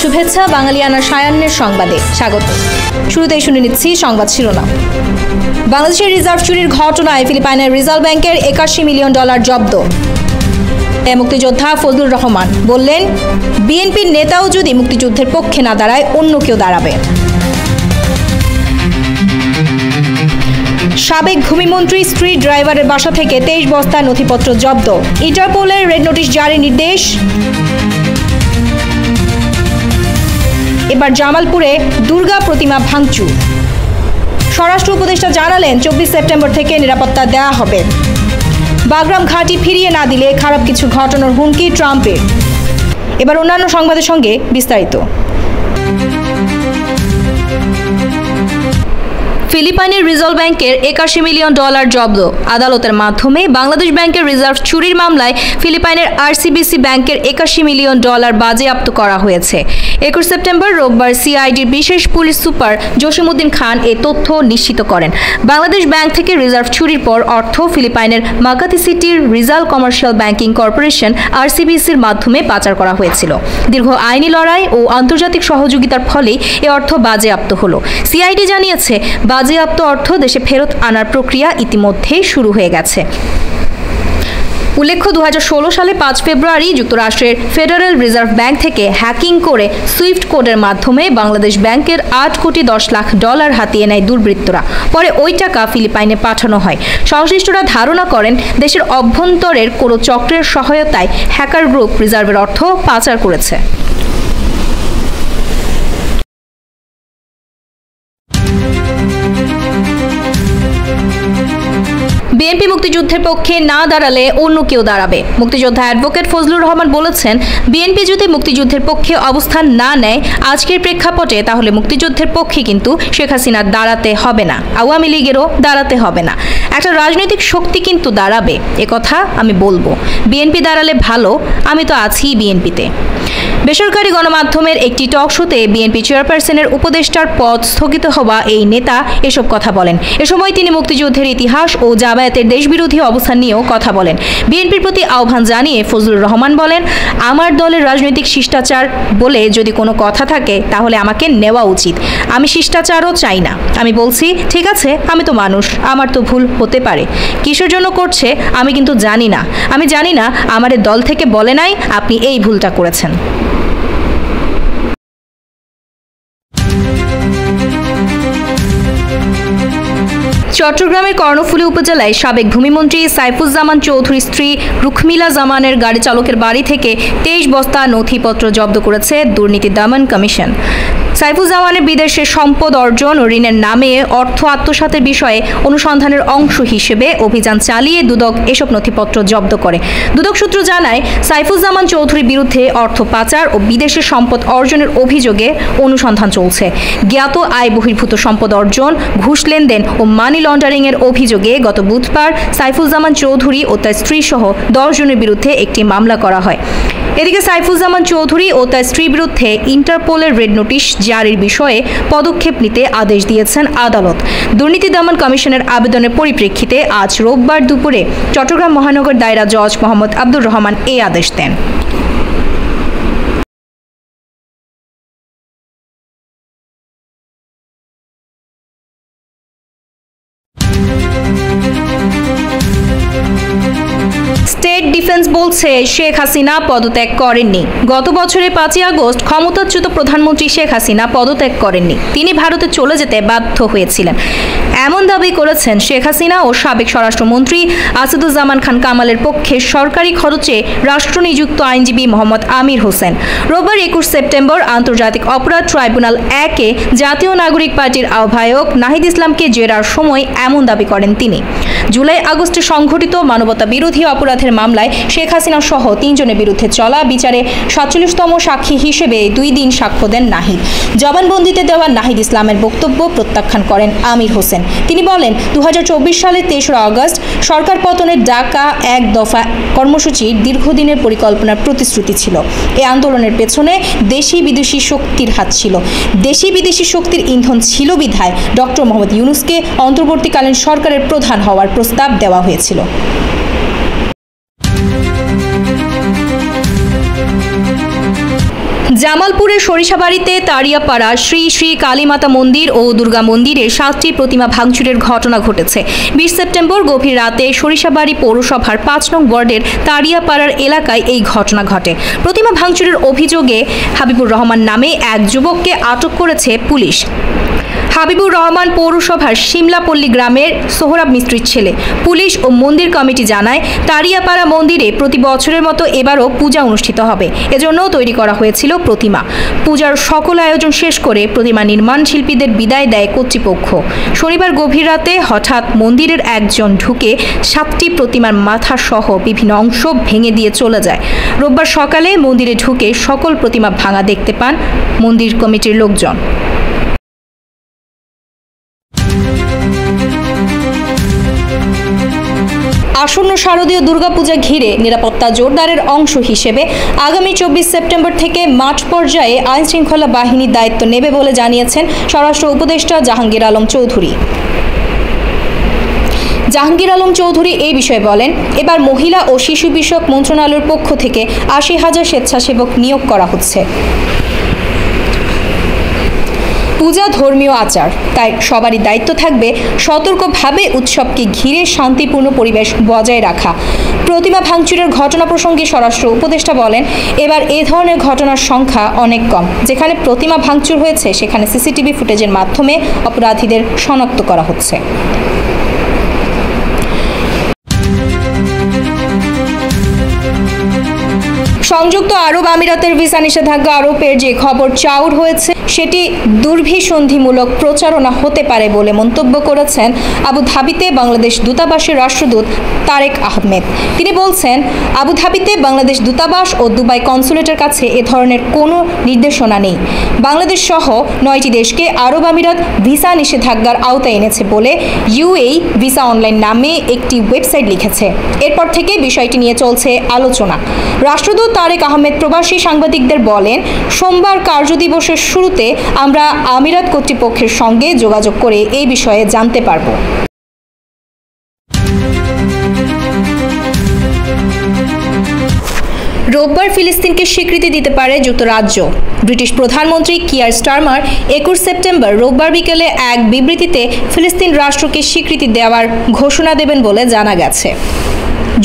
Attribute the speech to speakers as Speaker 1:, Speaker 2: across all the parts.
Speaker 1: শুভেচ্ছা বাঙালিয়ানার সায়ান্নের সংবাদে স্বাগত। শুরুতেই শুনে নিচ্ছি সংবাদ শিরোনাম। বাংলাদেশের রিজার্ভ চুরির ঘটনায় ফিলিপাইনের রিজার্ভ ব্যাংকের $81 মিলিয়ন জব্দ। মুক্তিযোদ্ধা ফজলুর রহমান বললেন, বিএনপির নেতাও যদি মুক্তিযুদ্ধের পক্ষে না দাঁড়ায়, অন্য কেউ দাঁড়াবে। সাবেক ভূমিমন্ত্রী স্ত্রী ড্রাইভারের বাসা থেকে 23 বস্তা নথিপত্র জব্দ। ইন্টারপোলের রেড নোটিশ জারির নির্দেশ। এবার জামালপুরে দুর্গা প্রতিমা ভাঙচুর। স্বরাষ্ট্র উপদেষ্টা জানালেন, 24 সেপ্টেম্বর থেকে নিরাপত্তা দেওয়া হবে। বাগরাম ঘাঁটি ফিরিয়ে না দিলে খারাপ কিছু ঘটানোর হুমকি ট্রাম্পের। এবার অন্যান্য সংবাদের সঙ্গে বিস্তারিত। ফিলিপাইনের রিজার্ভ ব্যাংকের $81 মিলিয়ন জব্দ। আদালতের মাধ্যমে বাংলাদেশ ব্যাংকের রিজার্ভ চুরির মামলায় ফিলিপাইনের আরসিবিসি ব্যাংকের $81 মিলিয়ন বাজেয়াপ্ত করা হয়েছে। 21 সেপ্টেম্বর রোববার সিআইডির বিশেষ পুলিশ সুপার জসিমউদ্দিন খান এ তথ্য নিশ্চিত করেন। বাংলাদেশ ব্যাংক থেকে রিজার্ভ চুরির পর অর্থ ফিলিপাইনের মাকাতি সিটির রিজাল কমার্শিয়াল ব্যাংকিং কর্পোরেশন আরসিবিসির মাধ্যমে পাচার করা হয়েছিল। দীর্ঘ আইনি লড়াই ও আন্তর্জাতিক সহযোগিতার ফলে এ অর্থ বাজেয়াপ্ত হলো। সিআইডি জানিয়েছে, বাজেয়াপ্ত অর্থ দেশে ফেরত আনার প্রক্রিয়া ইতিমধ্যেই শুরু হয়ে গেছে। উল্লেখ্য, 2016 সালে 5 ফেব্রুয়ারি যুক্তরাষ্ট্রের ফেডারেল রিজার্ভ ব্যাংক থেকে হ্যাকিং করে সুইফট কোডের মাধ্যমে বাংলাদেশ ব্যাংকের $8 কোটি 10 লাখ হাতিয়ে নেয় দুর্বৃত্তরা। পরে ওই টাকা ফিলিপাইনে পাঠানো হয়। সংশ্লিষ্টরা ধারণা করেন, দেশের অভ্যন্তরের কোনো চক্রের সহায়তায় হ্যাকার গ্রুপ রিজার্ভের অর্থ পাচার করেছে। বিএনপি মুক্তিযুদ্ধের পক্ষে না দাঁড়ালে অন্য কেউ দাঁড়াবে। মুক্তিযোদ্ধা অ্যাডভোকেট ফজলুর রহমান বলেছেন, বিএনপি যদি মুক্তিযুদ্ধের পক্ষে অবস্থান না নেয় আজকের প্রেক্ষাপটে, তাহলে মুক্তিযুদ্ধের পক্ষে কিন্তু শেখ হাসিনার দাঁড়াতে হবে না, আওয়ামী লীগেরও দাঁড়াতে হবে না। একটা রাজনৈতিক শক্তি কিন্তু দাঁড়াবে, কথা আমি বলবো। বিএনপি দাঁড়ালে ভালো, আমি তো আছি বিএনপিতে। বেসরকারি গণমাধ্যমের একটি টক শোতে বিএনপি চেয়ারপারসনের উপদেষ্টার পদ স্থগিত হওয়া এই নেতা এসব কথা বলেন। এ সময় তিনি মুক্তিযুদ্ধের ইতিহাস ও জামায়াতের দেশবিরোধী অবস্থান নিয়েও কথা বলেন। বিএনপির প্রতি আহ্বান জানিয়ে ফজলুর রহমান বলেন, আমার দলের রাজনৈতিক শিষ্টাচার বলে যদি কোনো কথা থাকে তাহলে আমাকে নেওয়া উচিত। আমি শিষ্টাচারও চাই না। আমি বলছি, ঠিক আছে, আমি তো মানুষ, আমার তো ভুল হতে পারে। কিসের জন্য করছে আমি কিন্তু জানি না। আমি জানি না আমাদের দল থেকে বলে নাই আপনি এই ভুলটা করেছেন। চট্টগ্রামের কর্ণফুলী উপজেলায় সাবেক ভূমিমন্ত্রী সাইফুজ্জামান চৌধুরীর স্ত্রী রুখমিলা জামানের গাড়ি চালকের বাড়ি থেকে 23 বস্তা নথিপত্র জব্দ করেছে দুর্নীতি দমন কমিশন। সাইফুজ্জামানের বিদেশে সম্পদ অর্জন ও ঋণের নামে অর্থ আত্মসাতের বিষয়ে অনুসন্ধানের অংশ হিসেবে অভিযান চালিয়ে দুদক এসব নথিপত্র জব্দ করে। দুদক সূত্র জানায়, সাইফুজ্জামান চৌধুরীর বিরুদ্ধে অর্থ পাচার ও বিদেশে সম্পদ অর্জনের অভিযোগে অনুসন্ধান চলছে। জ্ঞাত আয় বহির্ভূত সম্পদ অর্জন, ঘুষ লেনদেন ও মানি লন্ডারিং এর অভিযোগে গত বুধবার সাইফুজ্জামান চৌধুরী ও তার স্ত্রী সহ 10 জনের বিরুদ্ধে একটি মামলা করা হয়। এদিকে সাইফুজ্জামান চৌধুরী ও তার স্ত্রীর বিরুদ্ধে ইন্টারপোলের রেড নোটিশ জারির বিষয়ে পদক্ষেপ নিতে আদেশ দিয়েছেন আদালত। দুর্নীতি দমন কমিশনের আবেদনের পরিপ্রেক্ষিতে আজ রোববার দুপুরে চট্টগ্রাম মহানগর দায়রা জজ মোহাম্মদ আব্দুর রহমান এই আদেশ দেন। স্টেট ডিফেন্স বলছে, শেখ হাসিনা পদত্যাগ করেননি। গত বছরের 5 আগস্ট ক্ষমতাচ্যুত প্রধানমন্ত্রী শেখ হাসিনা পদত্যাগ করেননি, তিনি ভারতে চলে যেতে বাধ্য হয়েছিলেন। এমন দাবি করেছেন শেখ হাসিনা ও সাবেক স্বরাষ্ট্রমন্ত্রী আসাদুজ্জামান খান কামালের পক্ষে সরকারি খরচে রাষ্ট্রনিযুক্ত আইনজীবী মোহাম্মদ আমির হোসেন। রোববার 21 সেপ্টেম্বর আন্তর্জাতিক অপরাধ ট্রাইব্যুনাল 1-এ জাতীয় নাগরিক পার্টির আহ্বায়ক নাহিদ ইসলামকে জেরার সময় এমন দাবি করেন তিনি। জুলাই আগস্টে সংঘটিত মানবতা বিরোধী অপরাধের মামলায় শেখ হাসিনা সহ 3 জনের বিরুদ্ধে চলা বিচারে 47তম সাক্ষী হিসেবে 2 দিন সাক্ষ্য দেন নাহিদ। জবানবন্দিতে দেওয়া নাহিদ ইসলামের বক্তব্য প্রত্যাখ্যান করেন আমির হোসেন। তিনি বলেন, 2024 সালের 23 আগস্ট সরকার পতনের ডাকা 1 দফা কর্মসূচির দীর্ঘদিনের পরিকল্পনার প্রতিশ্রুতি ছিল। এই আন্দোলনের পেছনে দেশি বিদেশি শক্তির হাত ছিল। দেশি বিদেশি শক্তির ইন্ধন ছিল বিধায় ডক্টর মোহাম্মদ ইউনূসকে অন্তর্বর্তীকালীন সরকারের প্রধান হওয়ার প্রস্তাব দেওয়া হয়েছিল। জামালপুরের সরিষাবাড়িতে তারিয়াপাড়া শ্রী শ্রী কালীমাতা মন্দির ও দুর্গা মন্দিরে 7টি প্রতিমা ভাঙচুরের ঘটনা ঘটেছে। 20 সেপ্টেম্বর গভীর রাতে সরিষাবাড়ি পৌরসভার 5 নং ওয়ার্ডের তারিয়াপাড়ার এলাকায় এই ঘটনা ঘটে। প্রতিমা ভাঙচুরের অভিযোগে হাবিবুর রহমান নামে এক যুবককে আটক করেছে পুলিশ। হাবিবুর রহমান পৌরসভার শিমলাপল্লী গ্রামের সোহরাব মিস্ত্রির ছেলে। পুলিশ ও মন্দির কমিটি জানায়, তারিয়াপাড়া মন্দিরে প্রতি বছরের মতো এবারও পূজা অনুষ্ঠিত হবে। এজন্য তৈরি করা হয়েছিল প্রতিমা। পূজার সকল আয়োজন শেষ করে প্রতিমা নির্মাণ শিল্পীদের বিদায় দেয় কর্তৃপক্ষ। শনিবার গভীর রাতে হঠাৎ মন্দিরের একজন ঢুকে 7টি প্রতিমার মাথা সহ বিভিন্ন অংশ ভেঙে দিয়ে চলে যায়। রোববার সকালে মন্দিরে ঢুকে সকল প্রতিমা ভাঙা দেখতে পান মন্দির কমিটির লোকজন। আসন্ন শারদীয় দুর্গাপূজা ঘিরে নিরাপত্তা জোরদারের অংশ হিসেবে আগামী 24 সেপ্টেম্বর থেকে মাঠ পর্যায়ে আইনশৃঙ্খলা বাহিনীর দায়িত্ব নেবে বলে জানিয়েছেন স্বরাষ্ট্র উপদেষ্টা জাহাঙ্গীর আলম চৌধুরী। জাহাঙ্গীর আলম চৌধুরী এই বিষয়ে বলেন, এবার মহিলা ও শিশু বিষয়ক মন্ত্রণালয়ের পক্ষ থেকে 80,000 স্বেচ্ছাসেবক নিয়োগ করা হচ্ছে। পূজা ধর্মীয় আচার, তাই সবারই দায়িত্ব থাকবে সতর্কভাবে উৎসবকে ঘিরে শান্তিপূর্ণ পরিবেশ বজায় রাখা। প্রতিমা ভাঙচুরের ঘটনা প্রসঙ্গে স্বরাষ্ট্র উপদেষ্টা বলেন, এবার এ ধরনের ঘটনার সংখ্যা অনেক কম। যেখানে প্রতিমা ভাঙচুর হয়েছে সেখানে সিসিটিভি ফুটেজের মাধ্যমে অপরাধীদের শনাক্ত করা হচ্ছে। সংযুক্ত আরব আমিরাতের ভিসা নিষেধাজ্ঞা আরোপের যে খবর চাউর হয়েছে সেটি দুর্বিসন্ধিমূলক প্রচারণা হতে পারে বলে মন্তব্য করেছেন আবুধাবিতে বাংলাদেশ দূতাবাসের রাষ্ট্রদূত তারেক আহমেদ। তিনি বলছেন, আবুধাবিতে বাংলাদেশ দূতাবাস ও দুবাই কনসুলেটের কাছে এ ধরনের কোনো নির্দেশনা নেই। বাংলাদেশ সহ 9টি দেশকে আরব আমিরাত ভিসা নিষেধাজ্ঞার আওতায় এনেছে বলে ইউএই ভিসা অনলাইন নামে একটি ওয়েবসাইট লিখেছে। এরপর থেকে বিষয়টি নিয়ে চলছে আলোচনা। রাষ্ট্রদূত তারেক আহমেদ প্রবাসী সাংবাদিকদের বলেন, সোমবার কার্যদিবসের শুরুতে আমরা আমিরাত কর্তৃপক্ষের সঙ্গে যোগাযোগ করে এই বিষয়ে জানতে পারব। রোববার ফিলিস্তিনকে স্বীকৃতি দিতে পারে যুক্তরাজ্য। ব্রিটিশ প্রধানমন্ত্রী কিয়ার স্টারমার 21 সেপ্টেম্বর রোববার বিকেলে এক বিবৃতিতে ফিলিস্তিন রাষ্ট্রকে স্বীকৃতি দেওয়ার ঘোষণা দেবেন বলে জানা গেছে।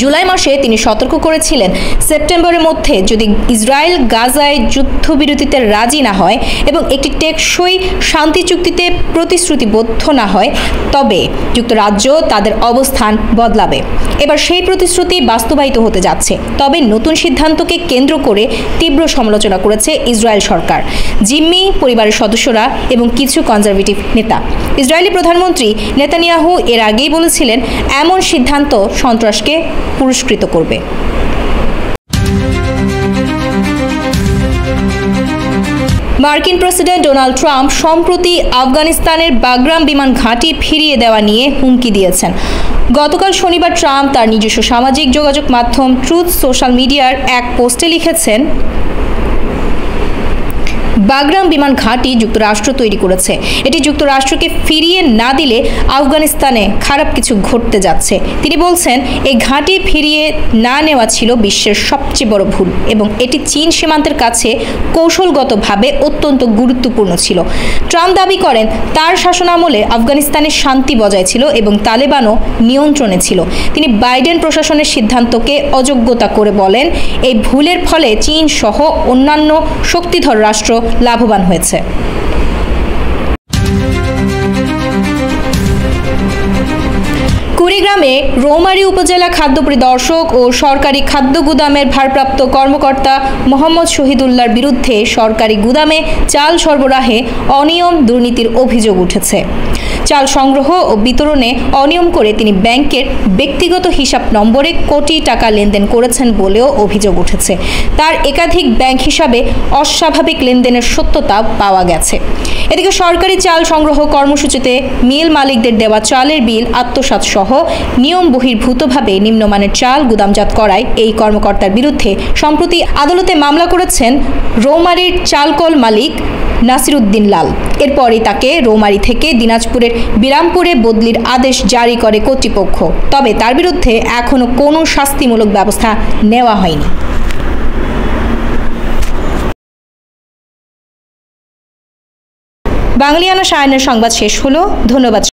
Speaker 1: জুলাই মাসে তিনি সতর্ক করেছিলেন, সেপ্টেম্বরের মধ্যে যদি ইসরায়েল গাজায় যুদ্ধবিরতিতে রাজি না হয় এবং একটি টেকসই শান্তি চুক্তিতে প্রতিশ্রুতিবদ্ধ না হয় তবে যুক্তরাজ্য তাদের অবস্থান বদলাবে। এবার সেই প্রতিশ্রুতি বাস্তবায়িত হতে যাচ্ছে। তবে নতুন সিদ্ধান্তকে কেন্দ্র করে তীব্র সমালোচনা করেছে ইসরায়েল সরকার, জিম্মি পরিবারের সদস্যরা এবং কিছু কনজারভেটিভ নেতা। ইসরায়েলি প্রধানমন্ত্রী নেতানিয়াহু এর আগেই বলেছিলেন, এমন সিদ্ধান্ত সন্ত্রাসকে পুরস্কৃত করবে। মার্কিন প্রেসিডেন্ট ডোনাল্ড ট্রাম্প সম্প্রতি আফগানিস্তানের বাগরাম বিমান ঘাঁটি ফিরিয়ে দেওয়া নিয়ে হুমকি দিয়েছেন। গতকাল শনিবার ট্রাম্প তার নিজস্ব সামাজিক যোগাযোগ মাধ্যম ট্রুথ সোশ্যাল মিডিয়ার এক পোস্টে লিখেছেন, বাগরাম বিমান ঘাঁটি যুক্তরাষ্ট্র তৈরি করেছে। এটি যুক্তরাষ্ট্রকে ফিরিয়ে না দিলে আফগানিস্তানে খারাপ কিছু ঘটতে যাচ্ছে। তিনি বলছেন, এই ঘাঁটি ফিরিয়ে না নেওয়া ছিল বিশ্বের সবচেয়ে বড় ভুল এবং এটি চীন সীমান্তের কাছে কৌশলগতভাবে অত্যন্ত গুরুত্বপূর্ণ ছিল। ট্রাম্প দাবি করেন, তার শাসনামলে আফগানিস্তানের শান্তি বজায় ছিল এবং তালেবানও নিয়ন্ত্রণে ছিল। তিনি বাইডেন প্রশাসনের সিদ্ধান্তকে অযোগ্যতা করে বলেন, এই ভুলের ফলে চীন সহ অন্যান্য শক্তিধর রাষ্ট্র লাভবান হয়েছে। কুড়িগ্রামে রৌমারী উপজেলা খাদ্য পরিদর্শক ও সরকারি খাদ্য গুদামের ভারপ্রাপ্ত কর্মকর্তা মোহাম্মদ শহীদুল্লাহর বিরুদ্ধে সরকারি গুদামে চাল সরবরাহে অনিয়ম দুর্নীতির অভিযোগ উঠেছে। চাল সংগ্রহ ও বিতরণে অনিয়ম করে তিনি ব্যাংকের ব্যক্তিগত হিসাব নম্বরে কোটি টাকা লেনদেন করেছেন বলেও অভিযোগ উঠেছে। তার একাধিক ব্যাংক হিসাবে অস্বাভাবিক লেনদেনের সত্যতা পাওয়া গেছে। এদিকে সরকারি চাল সংগ্রহ কর্মসূচিতে মিল মালিকদের দেওয়া চালের বিল আত্মসাৎ সহ নিয়ম বহির্ভূতভাবে নিম্নমানের চাল গুদামজাত করায় এই কর্মকর্তার বিরুদ্ধে সম্প্রতি আদালতে মামলা করেছেন রৌমারীর চালকল মালিক নাসিরউদ্দিন লাল। এরপরই তাকে রৌমারী থেকে দিনাজপুরের বিরামপুরে বদলির আদেশ জারি করে কর্তৃপক্ষ। তবে তার বিরুদ্ধে এখনো কোনো শাস্তিমূলক ব্যবস্থা নেওয়া হয়নি। বাংলিয়ানা সায়নের সংবাদ শেষ হলো। ধন্যবাদ।